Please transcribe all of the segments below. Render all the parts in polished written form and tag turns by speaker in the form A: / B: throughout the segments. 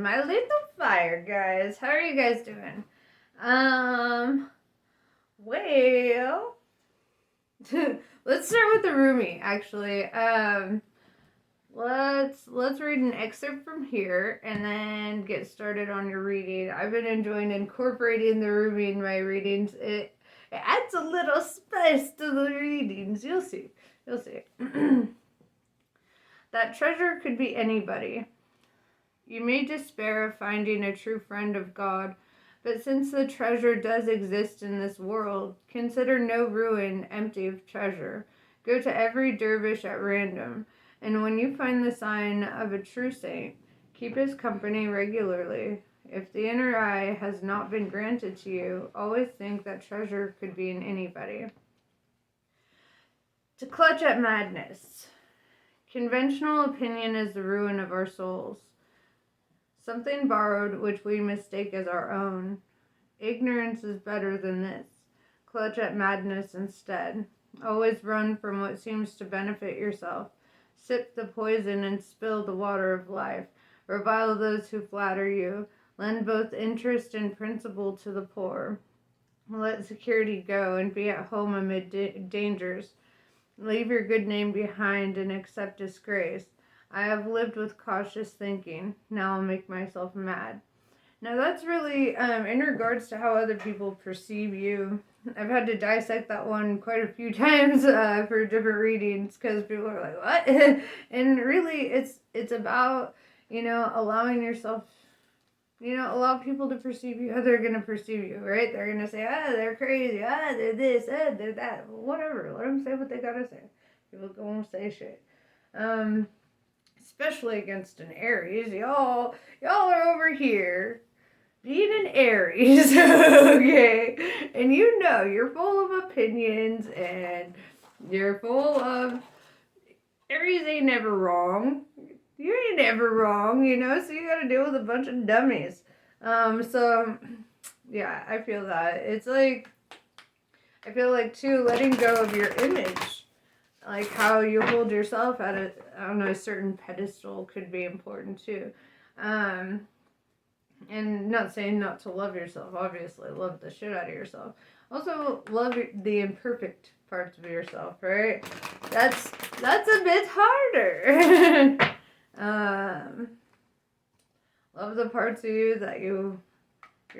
A: my little fire, guys. How are you guys doing? Well, let's start with the roomie, actually. Let's read an excerpt from here and then get started on your reading. I've been enjoying incorporating the roomie in my readings. It adds a little spice to the readings. You'll see. You'll see. That treasure could be anybody. You may despair of finding a true friend of God, but since the treasure does exist in this world, consider no ruin empty of treasure. Go to every dervish at random, and when you find the sign of a true saint, keep his company regularly. If the inner eye has not been granted to you, always think that treasure could be in anybody. To clutch at madness. Conventional opinion is the ruin of our souls. Something borrowed which we mistake as our own. Ignorance is better than this. Clutch at madness instead. Always run from what seems to benefit yourself. Sip the poison and spill the water of life. Revile those who flatter you. Lend both interest and principal to the poor. Let security go and be at home amid dangers. Leave your good name behind and accept disgrace. I have lived with cautious thinking. Now I'll make myself mad. Now that's really in regards to how other people perceive you. I've had to dissect that one quite a few times for different readings because people are like, what? And really it's about, allowing yourself, allow people to perceive you how they're going to perceive you, right? They're going to say, they're crazy, they're this, they're that, whatever. Let them say what they got to say. People won't say shit. Especially against an Aries. Y'all are over here being an Aries, okay? And you're full of opinions and you're full of, Aries ain't never wrong. You ain't never wrong, so you gotta deal with a bunch of dummies. Yeah, I feel that. It's like, I feel like too, letting go of your image. Like how you hold yourself at a certain pedestal could be important too. And not saying not to love yourself, obviously, love the shit out of yourself. Also, love the imperfect parts of yourself, right? That's a bit harder. Love the parts of you that your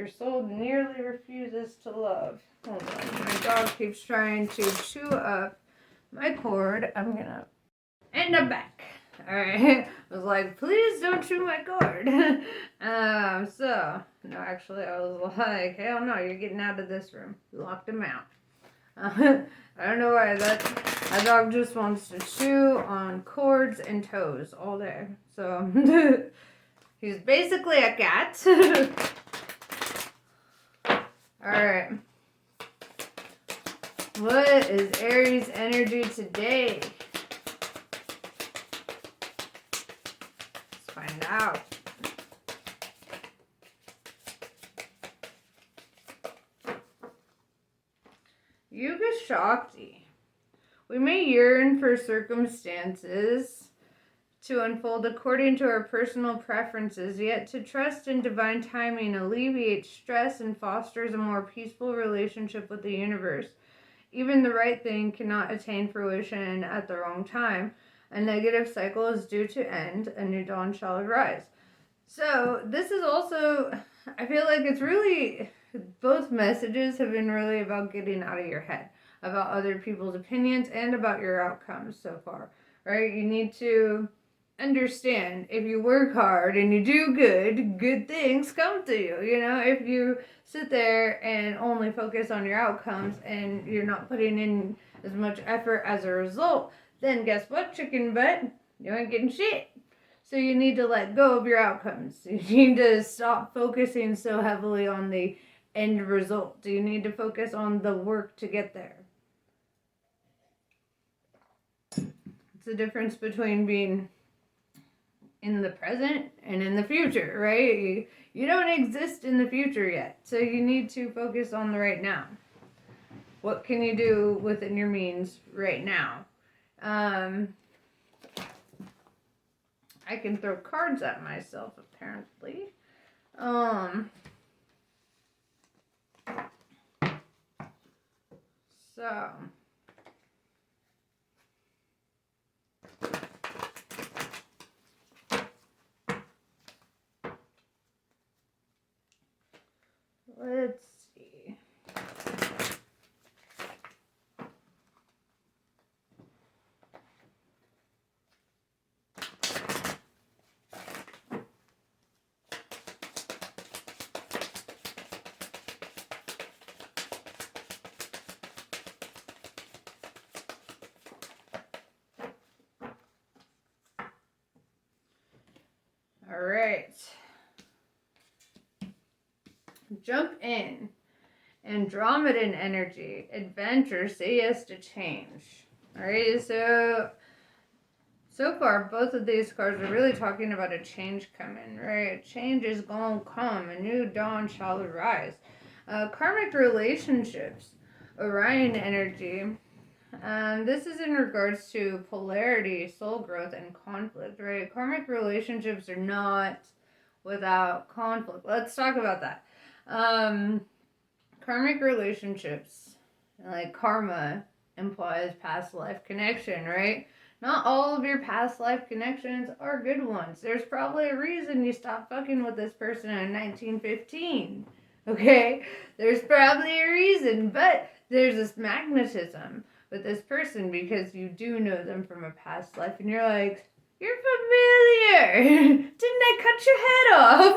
A: soul nearly refuses to love. Hold on, my dog keeps trying to chew up my cord. And I'm back. Alright. I was like, please don't chew my cord. No, actually, I was like, hell no, you're getting out of this room. Locked him out. I don't know why that dog just wants to chew on cords and toes all day. So, he's basically a cat. Alright. What is Aries energy today? Let's find out. Yuga Shakti. We may yearn for circumstances to unfold according to our personal preferences, yet to trust in divine timing alleviates stress and fosters a more peaceful relationship with the universe. Even the right thing cannot attain fruition at the wrong time. A negative cycle is due to end. A new dawn shall arise. So this is also, I feel like it's really, both messages have been really about getting out of your head, about other people's opinions, and about your outcomes so far, right? You need to understand, if you work hard and you do good things come to you. If you sit there and only focus on your outcomes and you're not putting in as much effort as a result, then guess what, chicken butt? You ain't getting shit. So you need to let go of your outcomes. You need to stop focusing so heavily on the end result. You need to focus on the work to get there. It's the difference between being in the present and in the future, right? You don't exist in the future yet, so you need to focus on the right now. What can you do within your means right now? I can throw cards at myself, apparently. So let's see. All right. Jump in. Andromedan energy. Adventure. Say yes to change. Alright, so far, both of these cards are really talking about a change coming, right? A change is gonna come. A new dawn shall arise. Karmic relationships. Orion energy. This is in regards to polarity, soul growth, and conflict, right? Karmic relationships are not without conflict. Let's talk about that. Karmic relationships, like karma, implies past life connection, right? Not all of your past life connections are good ones. There's probably a reason you stopped fucking with this person in 1915. Okay? There's probably a reason, but there's this magnetism with this person because you do know them from a past life and you're like, you're familiar. Didn't I cut your head off?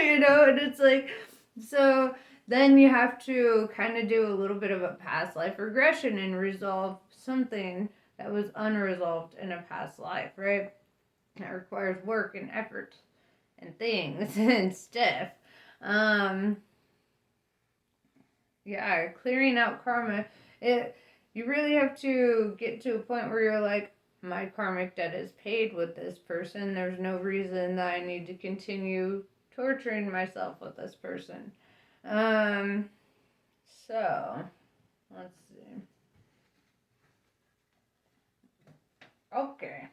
A: You know, and it's like, so then you have to kind of do a little bit of a past life regression and resolve something that was unresolved in a past life, right? That requires work and effort and things and stuff. Yeah, clearing out karma. You really have to get to a point where you're like, my karmic debt is paid with this person. There's no reason that I need to continue torturing myself with this person. So let's see. Okay.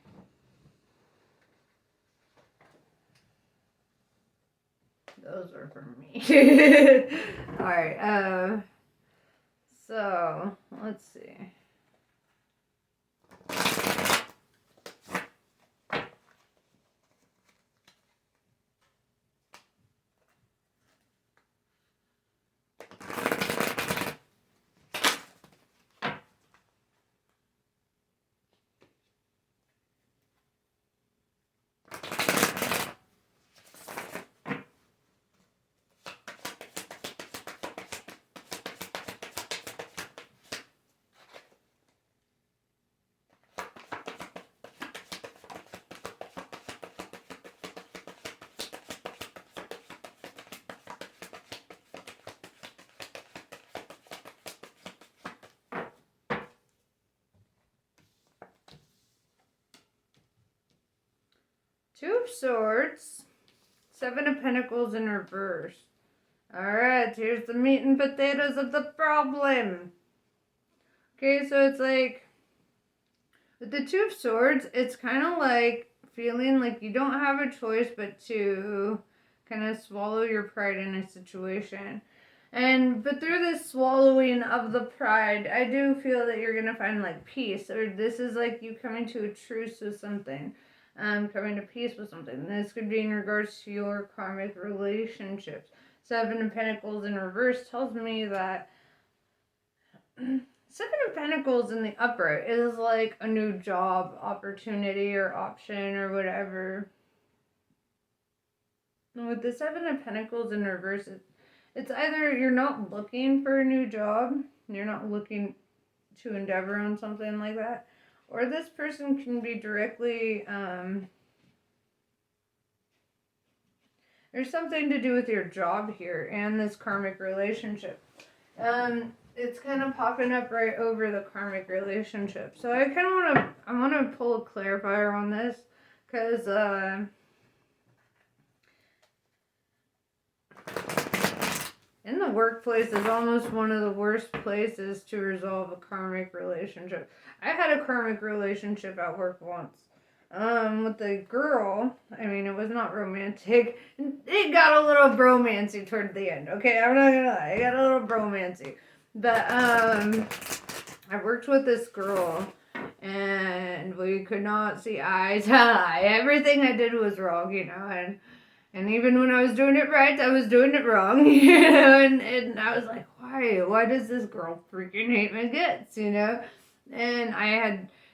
A: Those are for me. Alright, so let's see. Two of Swords, Seven of Pentacles in reverse. Alright, here's the meat and potatoes of the problem. Okay, so it's like, with the Two of Swords, it's kind of like feeling like you don't have a choice but to kind of swallow your pride in a situation. But through this swallowing of the pride, I do feel that you're going to find like peace, or this is like you coming to a truce with something. Coming to peace with something. This could be in regards to your karmic relationships. Seven of Pentacles in reverse tells me that Seven of Pentacles in the upright is like a new job opportunity or option or whatever. With the Seven of Pentacles in reverse, it's either you're not looking for a new job, you're not looking to endeavor on something like that, or this person can be directly, there's something to do with your job here and this karmic relationship. It's kind of popping up right over the karmic relationship. So I kind of want to pull a clarifier on this because, in the workplace is almost one of the worst places to resolve a karmic relationship. I had a karmic relationship at work once. with the girl, I mean, it was not romantic. It got a little bromancy toward the end. Okay, I'm not gonna lie, it got a little bromancy. But I worked with this girl, and we could not see eye to eye. Everything I did was wrong, and even when I was doing it right, I was doing it wrong, and I was like, why does this girl freaking hate my guts, And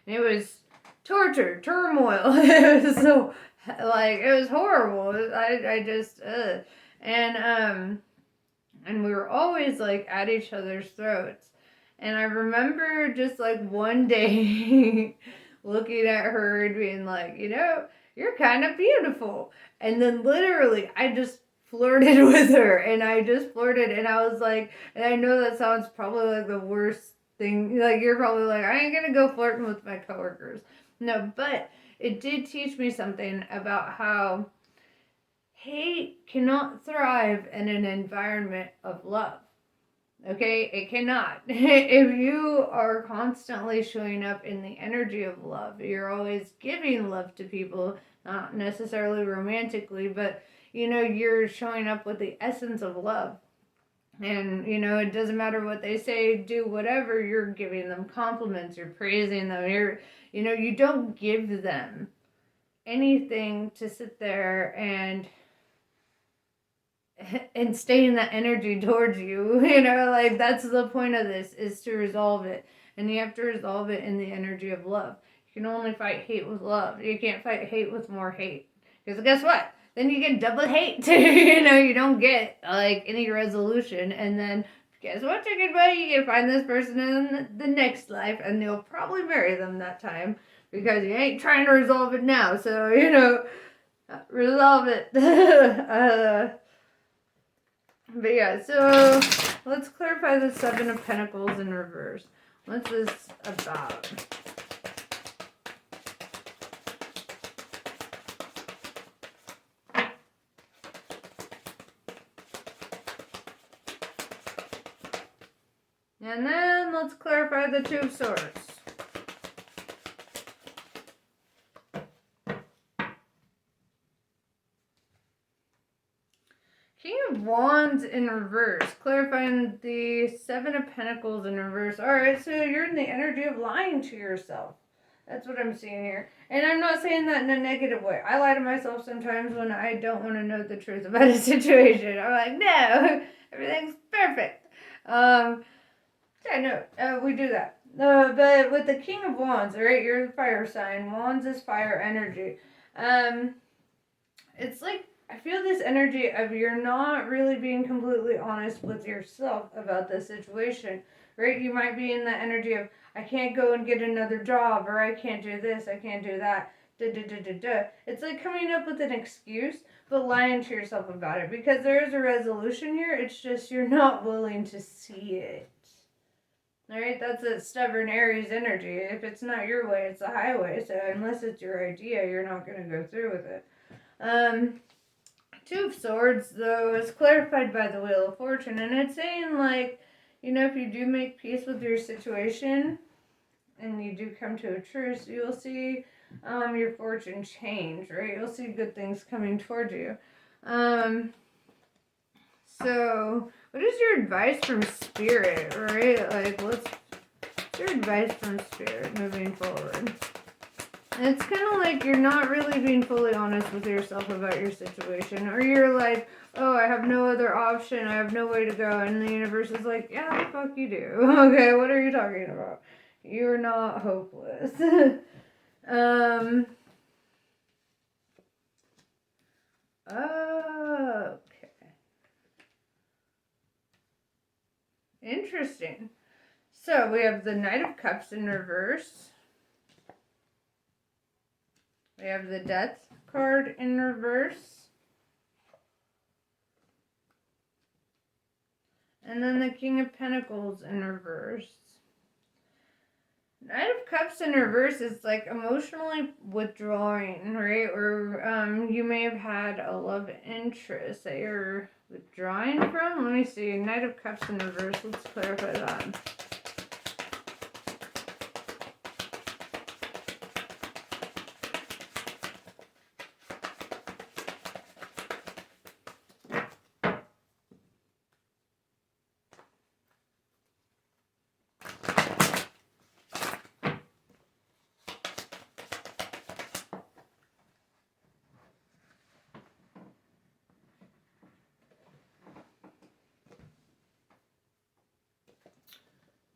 A: it was torture, turmoil. It was so, it was horrible. I just, and we were always, at each other's throats. And I remember just, one day looking at her and being like, you're kind of beautiful. And then literally, I just flirted with her. And I just flirted. And I was like, and I know that sounds probably like the worst thing. Like, you're probably like, I ain't going to go flirting with my coworkers. No, but it did teach me something about how hate cannot thrive in an environment of love. Okay, it cannot. If you are constantly showing up in the energy of love, you're always giving love to people, not necessarily romantically, but you're showing up with the essence of love. And it doesn't matter what they say, do whatever, you're giving them compliments, you're praising them, you don't give them anything to sit there and stay in that energy towards you. That's the point of this, is to resolve it. And you have to resolve it in the energy of love. You can only fight hate with love. You can't fight hate with more hate. Because guess what? Then you get double hate. You don't get any resolution. And then guess what, chicken buddy? You can find this person in the next life, and you'll probably marry them that time, because you ain't trying to resolve it now. So, resolve it. But yeah, so let's clarify the Seven of Pentacles in reverse. What's this about? And then let's clarify the Two of Swords. King of Wands in reverse, clarifying the Seven of Pentacles in reverse. Alright, so you're in the energy of lying to yourself. That's what I'm seeing here. And I'm not saying that in a negative way. I lie to myself sometimes when I don't want to know the truth about a situation. I'm like, no, everything's perfect. Yeah, no, we do that. But with the King of Wands, alright, you're the fire sign. Wands is fire energy. It's like, I feel this energy of you're not really being completely honest with yourself about the situation, right? You might be in the energy of, I can't go and get another job, or I can't do this, I can't do that. It's like coming up with an excuse, but lying to yourself about it, because there is a resolution here. It's just you're not willing to see it. Alright, that's a stubborn Aries energy. If it's not your way, it's the highway. So unless it's your idea, you're not going to go through with it. Two of Swords, though, is clarified by the Wheel of Fortune, and it's saying, if you do make peace with your situation, and you do come to a truce, you'll see your fortune change, right? You'll see good things coming toward you. So, what is your advice from Spirit, right? What's your advice from Spirit moving forward? It's kind of like you're not really being fully honest with yourself about your situation. Or you're like, oh, I have no other option. I have no way to go. And the universe is like, yeah, the fuck you do. Okay, what are you talking about? You're not hopeless. Okay. Interesting. So we have the Knight of Cups in reverse. We have the Death card in reverse. And then the King of Pentacles in reverse. Knight of Cups in reverse is like emotionally withdrawing, right? Or you may have had a love interest that you're withdrawing from. Let me see. Knight of Cups in reverse. Let's clarify that.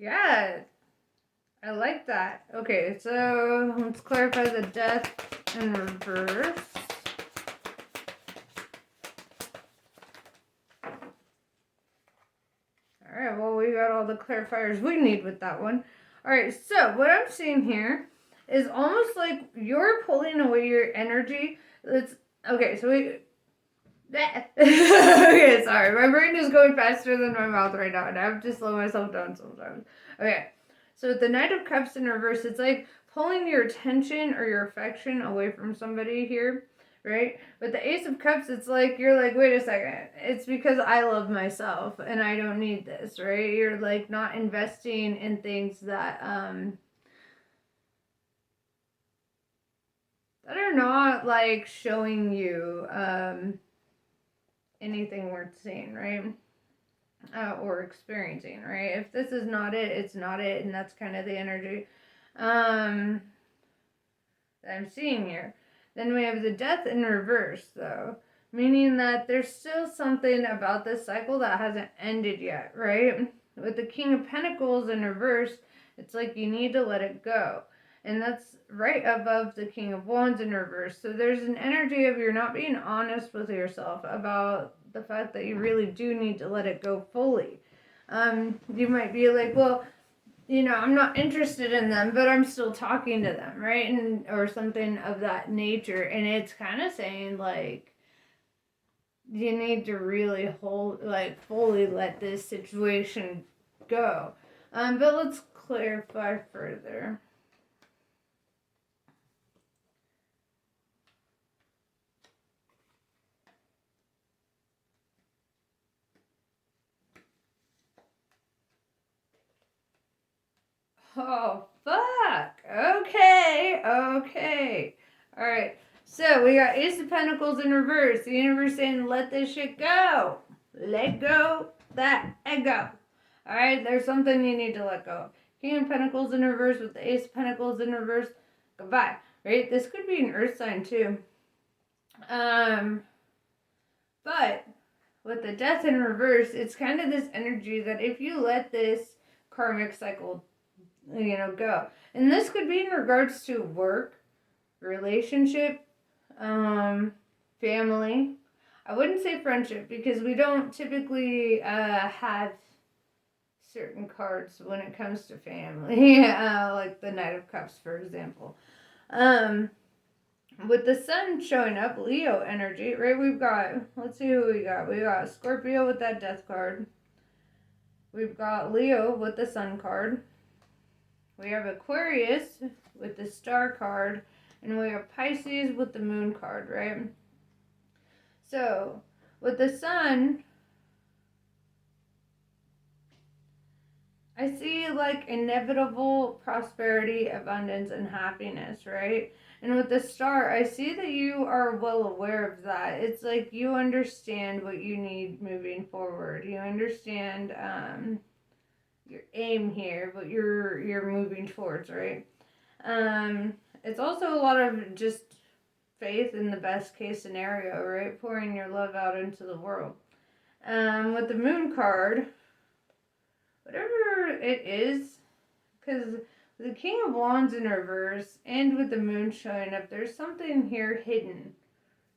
A: Yeah, I like that. Okay, so let's clarify the death in reverse. Alright, well, we got all the clarifiers we need with that one. Alright, so what I'm seeing here is almost like you're pulling away your energy. Okay, so we. Okay, sorry. My brain is going faster than my mouth right now, and I have to slow myself down sometimes. Okay, so with the Knight of Cups in reverse, it's like pulling your attention or your affection away from somebody here, right? With the Ace of Cups, it's like you're like, wait a second, it's because I love myself and I don't need this, right? You're like not investing in things that are not like showing you anything worth seeing, right? Or experiencing, right? If this is not it, it's not it, and that's kind of the energy that I'm seeing here. Then we have the death in reverse, though, meaning that there's still something about this cycle that hasn't ended yet, right? With the King of Pentacles in reverse, it's like you need to let it go. And that's right above the King of Wands in reverse. So there's an energy of you're not being honest with yourself about the fact that you really do need to let it go fully. You might be like, well, I'm not interested in them, but I'm still talking to them, right? And or something of that nature. And it's kind of saying like you need to really fully let this situation go. But let's clarify further. Oh, fuck. Okay. All right. So we got Ace of Pentacles in reverse. The universe saying, let this shit go. Let go that ego. All right. There's something you need to let go. King of Pentacles in reverse with the Ace of Pentacles in reverse. Goodbye. Right. This could be an Earth sign too. But with the Death in reverse, it's kind of this energy that if you let this karmic cycle go. And this could be in regards to work, relationship, family. I wouldn't say friendship because we don't typically have certain cards when it comes to family, like the Knight of Cups, for example. With the sun showing up, Leo energy, right? Let's see who we got. We got Scorpio with that death card. We've got Leo with the sun card. We have Aquarius with the star card, and we have Pisces with the moon card, right? So, with the sun, I see like inevitable prosperity, abundance, and happiness, right? And with the star, I see that you are well aware of that. It's like you understand what you need moving forward. You understand your aim here, what you're moving towards, right? It's also a lot of just faith in the best case scenario, right? Pouring your love out into the world. With the moon card, whatever it is, because the King of Wands in reverse and with the moon showing up, there's something here hidden,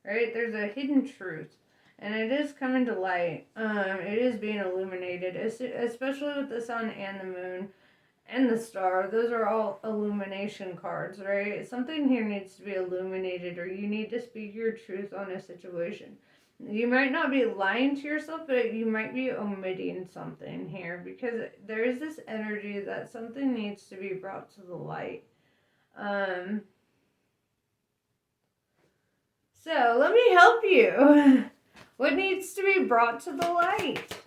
A: right? There's a hidden truth. And it is coming to light. It is being illuminated, especially with the sun and the moon and the star. Those are all illumination cards, right? Something here needs to be illuminated, or you need to speak your truth on a situation. You might not be lying to yourself, but you might be omitting something here because there is this energy that something needs to be brought to the light. So let me help you. What needs to be brought to the light?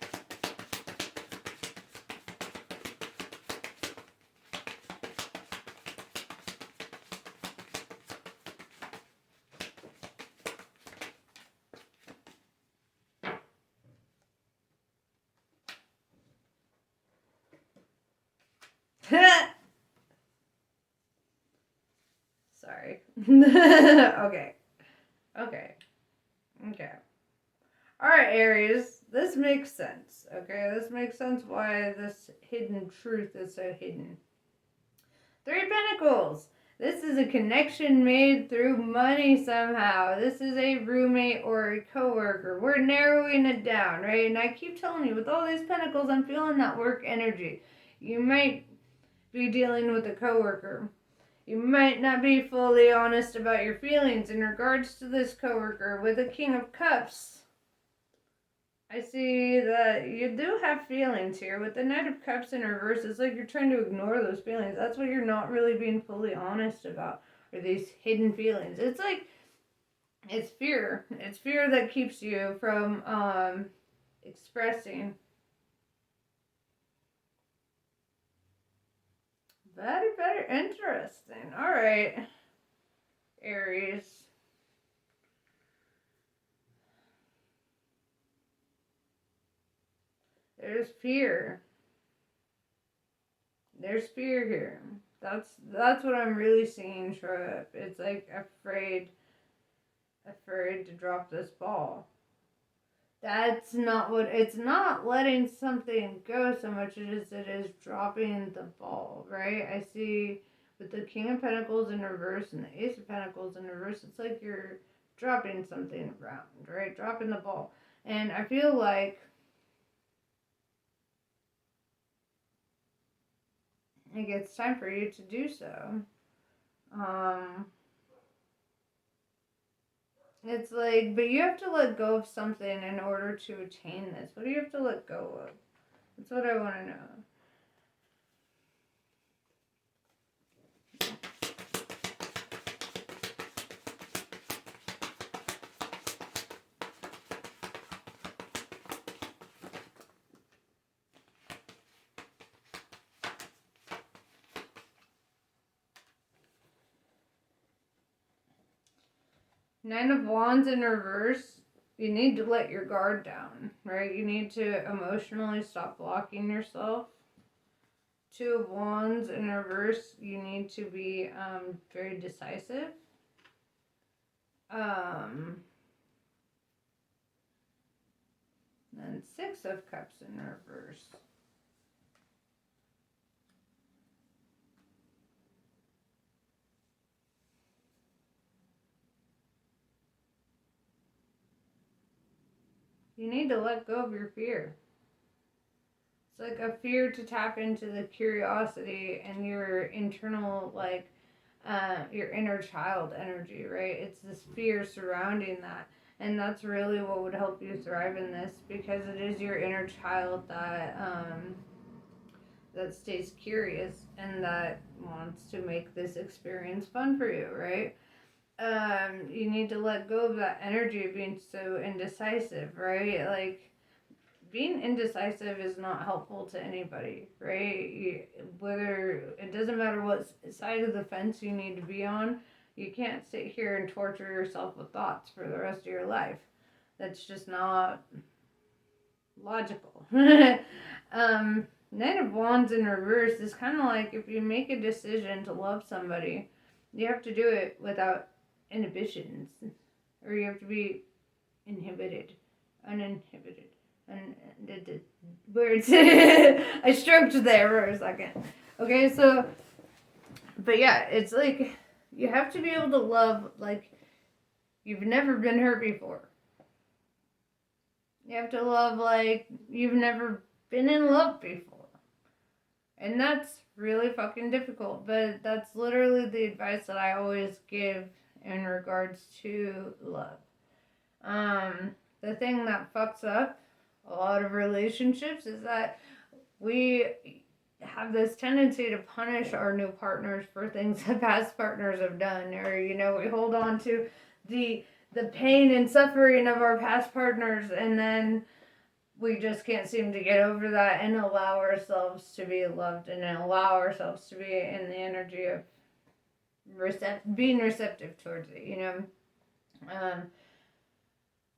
A: Sorry. Okay. All right, Aries. this makes sense, okay? This makes sense why this hidden truth is so hidden. Three of Pentacles. This is a connection made through money somehow. This is a roommate or a coworker. We're narrowing it down, right? And I keep telling you, with all these pentacles, I'm feeling that work energy. You might be dealing with a coworker. You might not be fully honest about your feelings in regards to this coworker. With the King of Cups, I see that you do have feelings here. With the Knight of Cups in reverse, it's like you're trying to ignore those feelings. That's what you're not really being fully honest about, or these hidden feelings. It's like, it's fear. It's fear that keeps you from expressing. Very, very interesting. All right, Aries. There's fear. There's fear here. That's what I'm really seeing show up. It's like afraid to drop this ball. That's not what, it's not letting something go so much as it is dropping the ball, right? I see with the King of Pentacles in reverse and the Ace of Pentacles in reverse, it's like you're dropping something around, right? Dropping the ball. And I feel like it's time for you to do so. It's like, but you have to let go of something in order to attain this. What do you have to let go of? That's what I want to know. Nine of Wands in reverse, you need to let your guard down, right? You need to emotionally stop blocking yourself. Two of Wands in reverse, you need to be very decisive. And Six of Cups in reverse. You need to let go of your fear. It's like a fear to tap into the curiosity and your internal, like, your inner child energy, right? It's this fear surrounding that. And that's really what would help you thrive in this, because it is your inner child that stays curious and that wants to make this experience fun for you, right? You need to let go of that energy of being so indecisive, right? Like, being indecisive is not helpful to anybody, right? Whether, it doesn't matter what side of the fence you need to be on, you can't sit here and torture yourself with thoughts for the rest of your life. That's just not logical. Knight of Wands in reverse is kind of like, if you make a decision to love somebody, you have to do it without inhibitions, or you have to be uninhibited. And the words I stroked there for a second. Okay, so, but yeah, it's like you have to be able to love like you've never been hurt before. You have to love like you've never been in love before. And that's really fucking difficult, but that's literally the advice that I always give in regards to love. The thing that fucks up a lot of relationships is that we have this tendency to punish our new partners for things that past partners have done, or we hold on to the pain and suffering of our past partners, and then we just can't seem to get over that and allow ourselves to be loved and allow ourselves to be in the energy of being receptive towards it.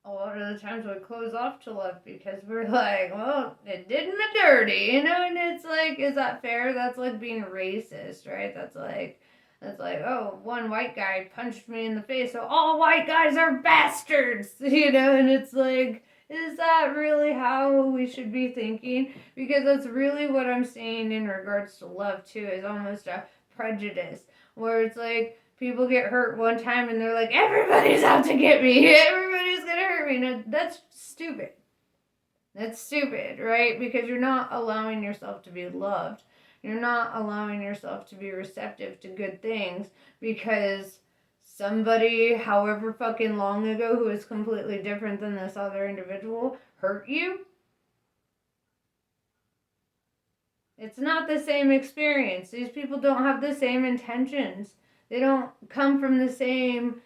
A: A lot of the times we close off to love because we're like, well, it did me dirty, and it's like, is that fair? That's like being racist, right? That's like, oh, one white guy punched me in the face, so all white guys are bastards, and it's like, Is that really how we should be thinking? Because that's really what I'm saying in regards to love too, is almost a prejudice, where it's like people get hurt one time and they're like, everybody's out to get me, everybody's gonna hurt me. No, that's stupid. That's stupid, right? Because you're not allowing yourself to be loved. You're not allowing yourself to be receptive to good things because somebody, however fucking long ago, who is completely different than this other individual, hurt you. It's not the same experience. These people don't have the same intentions. They don't come from the same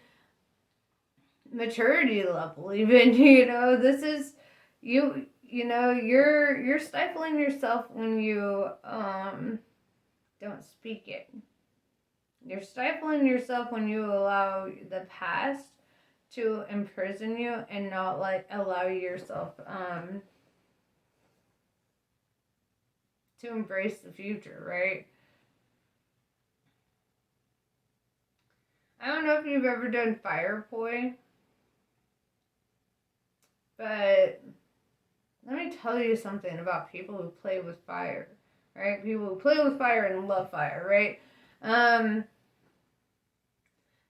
A: maturity level, even. This is you're stifling yourself when you don't speak it. You're stifling yourself when you allow the past to imprison you and not allow yourself to embrace the future, right? I don't know if you've ever done fire poi, but let me tell you something about people who play with fire, right? People who play with fire and love fire, right?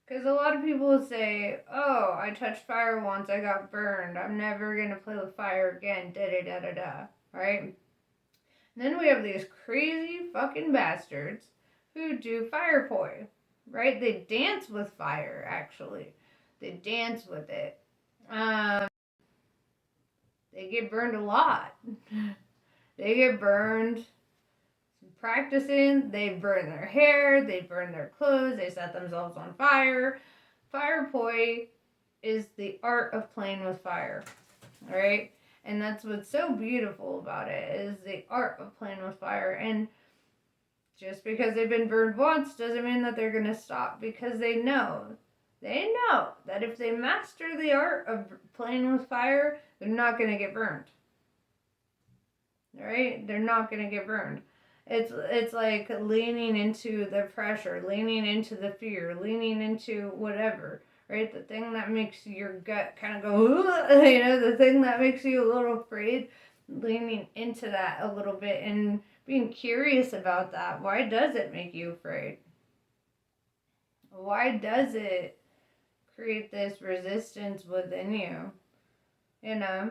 A: Because a lot of people say, oh, I touched fire once, I got burned, I'm never going to play with fire again, da-da-da-da-da, right? And then we have these crazy fucking bastards who do fire poi, right? They dance with fire, actually. They dance with it. They get burned a lot. They get burned practicing, they burn their hair, they burn their clothes, they set themselves on fire. Fire poi is the art of playing with fire, right? And that's what's so beautiful about it, is the art of playing with fire. And just because they've been burned once doesn't mean that they're going to stop, because they know that if they master the art of playing with fire, they're not going to get burned. Right? They're not going to get burned. It's like leaning into the pressure, leaning into the fear, leaning into whatever, right? The thing that makes your gut kind of go, the thing that makes you a little afraid, leaning into that a little bit and being curious about that. Why does it make you afraid? Why does it create this resistance within you? You know?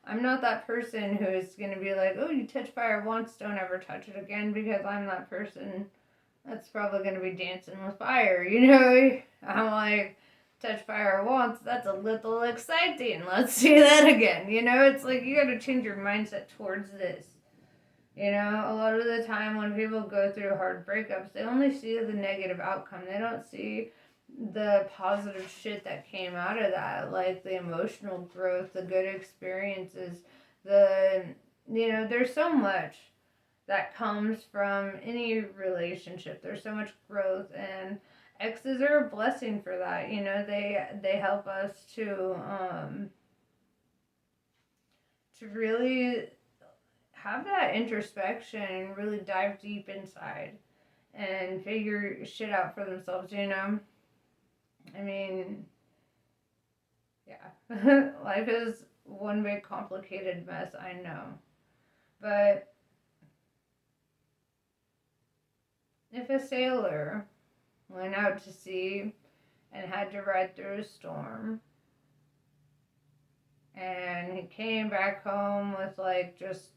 A: I'm not that person who is going to be like, oh, you touch fire once, don't ever touch it again, because I'm that person that's probably going to be dancing with fire, I'm like, touch fire once, that's a little exciting, let's do that again, it's like you got to change your mindset towards this. A lot of the time when people go through hard breakups, they only see the negative outcome. They don't see the positive shit that came out of that, like the emotional growth, the good experiences, there's so much that comes from any relationship. There's so much growth, and exes are a blessing for that. They help us to really have that introspection and really dive deep inside and figure shit out for themselves, I mean, yeah. Life is one big complicated mess, I know. But if a sailor went out to sea and had to ride through a storm, and he came back home with just,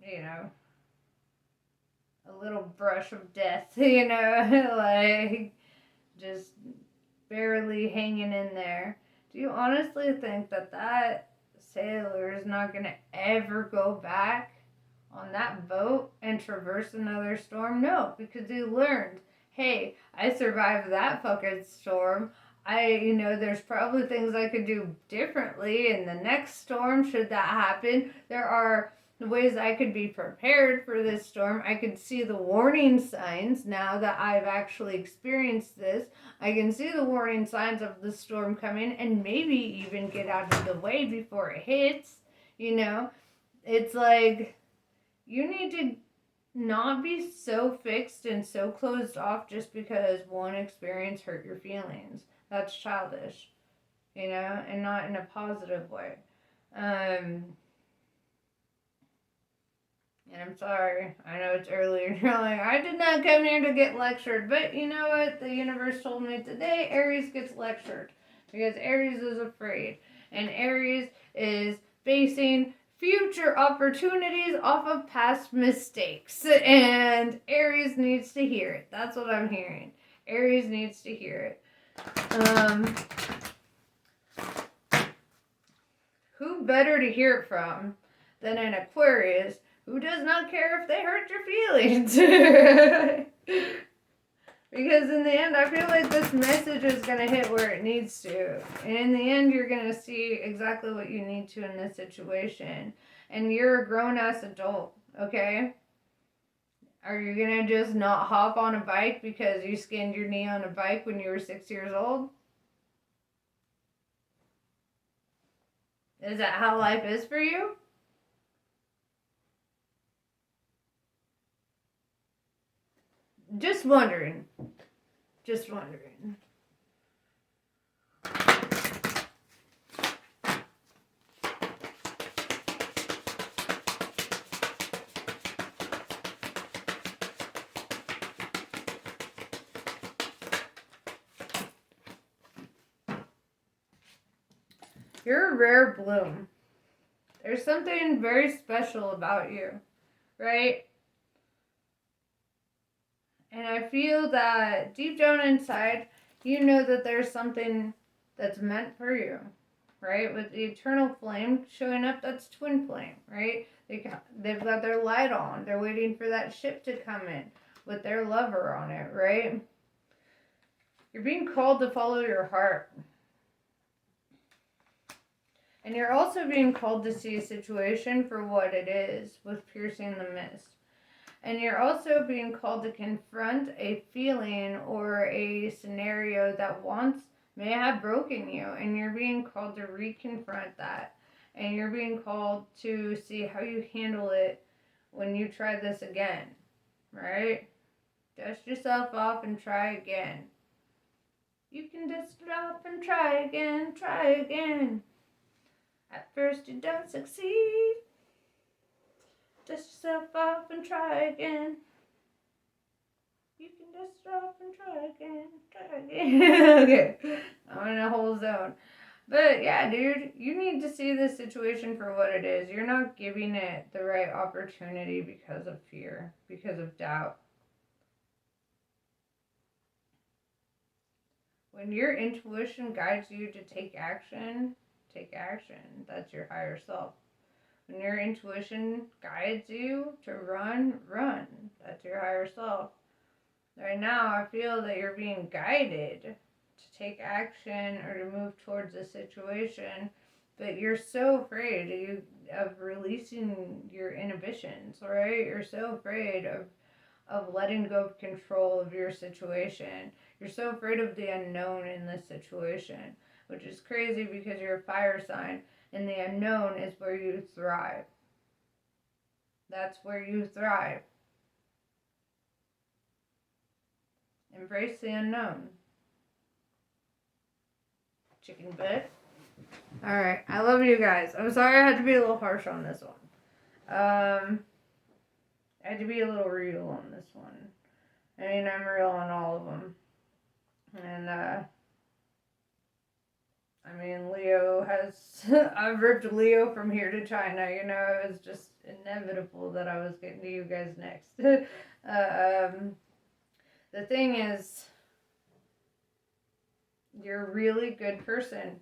A: a little brush of death, like just barely hanging in there. Do you honestly think that sailor is not going to ever go back on that boat and traverse another storm? No, because he learned, hey, I survived that fucking storm. There's probably things I could do differently in the next storm should that happen. There are ways I could be prepared for this storm. I could see the warning signs now that I've actually experienced this. I can see the warning signs of the storm coming and maybe even get out of the way before it hits. It's like you need to not be so fixed and so closed off just because one experience hurt your feelings. That's childish. and not in a positive way. And I'm sorry, I know it's early and you're like, I did not come here to get lectured, but you know what? The universe told me today Aries gets lectured because Aries is afraid, and Aries is basing future opportunities off of past mistakes, and Aries needs to hear it. That's what I'm hearing. Aries needs to hear it. Who better to hear it from than an Aquarius who does not care if they hurt your feelings? Because in the end, I feel like this message is going to hit where it needs to. And in the end, you're going to see exactly what you need to in this situation. And you're a grown-ass adult, okay? Are you going to just not hop on a bike because you skinned your knee on a bike when you were 6 years old? Is that how life is for you? Just wondering. Just wondering. You're a rare bloom. There's something very special about you, right? And I feel that deep down inside, you know that there's something that's meant for you, right? With the eternal flame showing up, that's twin flame, right? They've got their light on. They're waiting for that ship to come in with their lover on it, right? You're being called to follow your heart. And you're also being called to see a situation for what it is with piercing the mist. And you're also being called to confront a feeling or a scenario that once may have broken you. And you're being called to reconfront that. And you're being called to see how you handle it when you try this again. Right? Dust yourself off and try again. You can dust it off and try again, try again. At first you don't succeed. Dust yourself off and try again. You can dust it off and try again, try again. Okay, I'm in a whole zone. But yeah, dude, you need to see this situation for what it is. You're not giving it the right opportunity because of fear, because of doubt. When your intuition guides you to take action, take action. That's your higher self. When your intuition guides you to run, run. That's your higher self. Right now, I feel that you're being guided to take action or to move towards a situation, but you're so afraid of releasing your inhibitions, right? You're so afraid of letting go of control of your situation. You're so afraid of the unknown in this situation, which is crazy because you're a fire sign, and the unknown is where you thrive. That's where you thrive. Embrace the unknown. Chicken butt. Alright, I love you guys. I'm sorry I had to be a little harsh on this one. I had to be a little real on this one. I mean, I'm real on all of them. And, I mean, Leo has... I've ripped Leo from here to China. You know, it was just inevitable that I was getting to you guys next. The thing is, you're a really good person,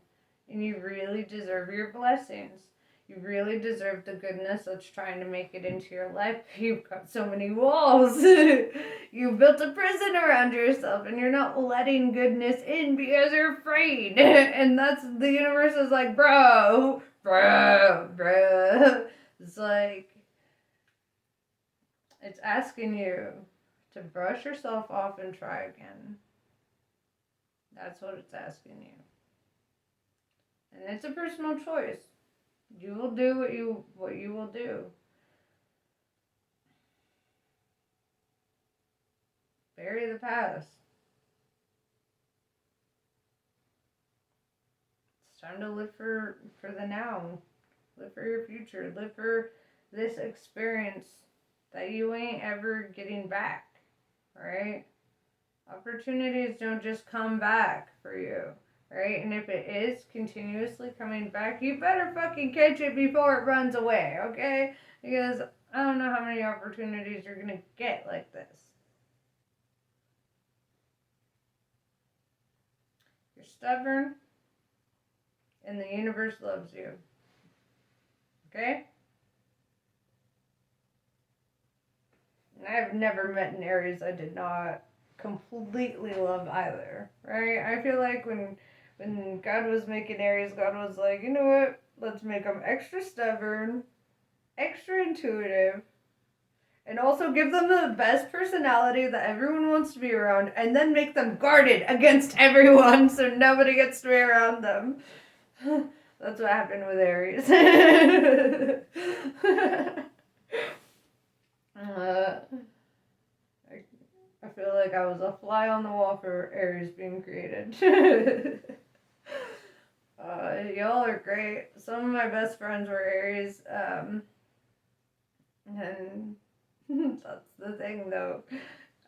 A: and you really deserve your blessings. You really deserve the goodness that's trying to make it into your life. You've got so many walls. You've built a prison around yourself, and you're not letting goodness in because you're afraid. And that's, the universe is like, bro. It's like, it's asking you to brush yourself off and try again. That's what it's asking you. And it's a personal choice. You will do what you will do. Bury the past. It's time to live for the now. Live for your future. Live for this experience that you ain't ever getting back. Right? Opportunities don't just come back for you. Right? And if it is continuously coming back, you better fucking catch it before it runs away, okay? Because I don't know how many opportunities you're gonna get like this. You're stubborn, and the universe loves you. Okay? And I've never met an Aries I did not completely love either. Right? I feel like when God was making Aries, God was like, you know what? Let's make them extra stubborn, extra intuitive, and also give them the best personality that everyone wants to be around, and then make them guarded against everyone so nobody gets to be around them. That's what happened with Aries. I feel like I was a fly on the wall for Aries being created. Y'all are great. Some of my best friends were Aries, and that's the thing though.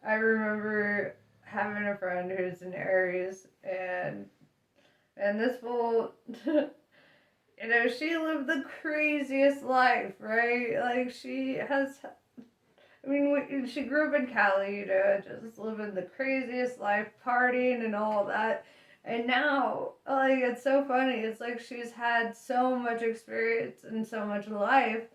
A: I remember having a friend who's an Aries, and this fool, she lived the craziest life, right? Like she grew up in Cali, just living the craziest life, partying and all that. And now, like, it's so funny. It's like she's had so much experience and so much life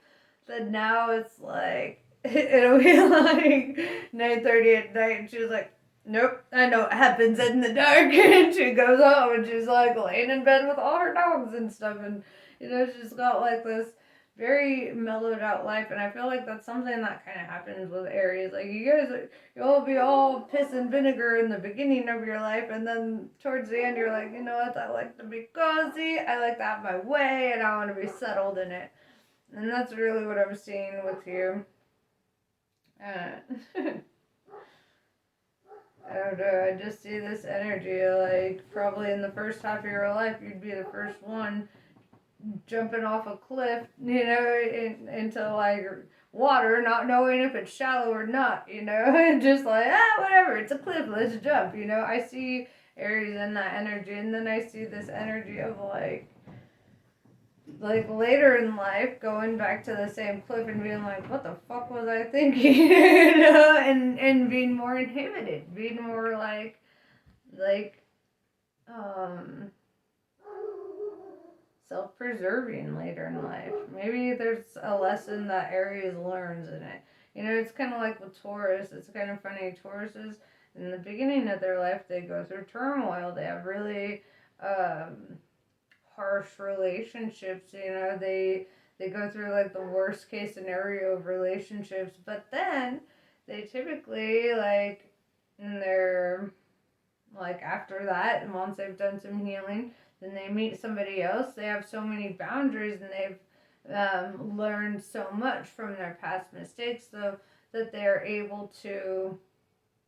A: that now it's like, it'll be like 9:30 at night, and she's like, nope, I know what happens in the dark. And she goes home and she's like laying in bed with all her dogs and stuff. And, she's got like this very mellowed out life. And I feel like that's something that kind of happens with Aries. Like, you'll be all piss and vinegar in the beginning of your life. And then towards the end, you're like, you know what? I like to be cozy. I like to have my way. And I want to be settled in it. And that's really what I'm seeing with you. I don't know, I just see this energy, like, probably in the first half of your life, you'd be the first one jumping off a cliff, into, like, water, not knowing if it's shallow or not, and just like, whatever, it's a cliff, let's jump, I see Aries in that energy, and then I see this energy of, like later in life, going back to the same cliff and being like, what the fuck was I thinking? And being more inhibited, being more like, self-preserving later in life. Maybe there's a lesson that Aries learns in it. It's kind of like with Taurus. It's kind of funny. Tauruses, in the beginning of their life, they go through turmoil. They have really, harsh relationships, they go through like the worst case scenario of relationships, but then they typically, like, in their, like, after that, and once they've done some healing, then they meet somebody else. They have so many boundaries, and they've learned so much from their past mistakes, so that they're able to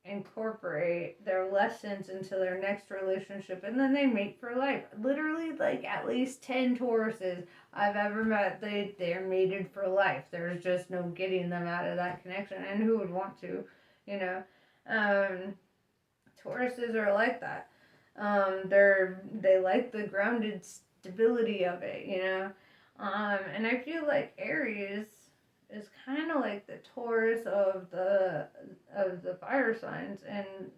A: incorporate their lessons into their next relationship, and then they mate for life. Literally, like, at least 10 Tauruses I've ever met, they're mated for life. There's just no getting them out of that connection, and who would want to, Tauruses are like that. They like the grounded stability of it, and I feel like Aries is kind of like the Taurus of the fire signs, and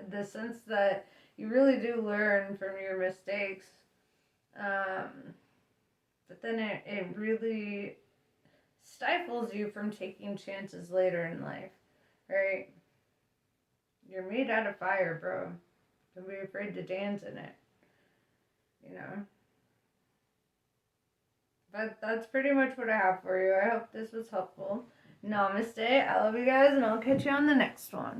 A: the sense that you really do learn from your mistakes, but then it really stifles you from taking chances later in life, right? You're made out of fire, bro. Don't be afraid to dance in it, But that's pretty much what I have for you. I hope this was helpful. Namaste. I love you guys, and I'll catch you on the next one.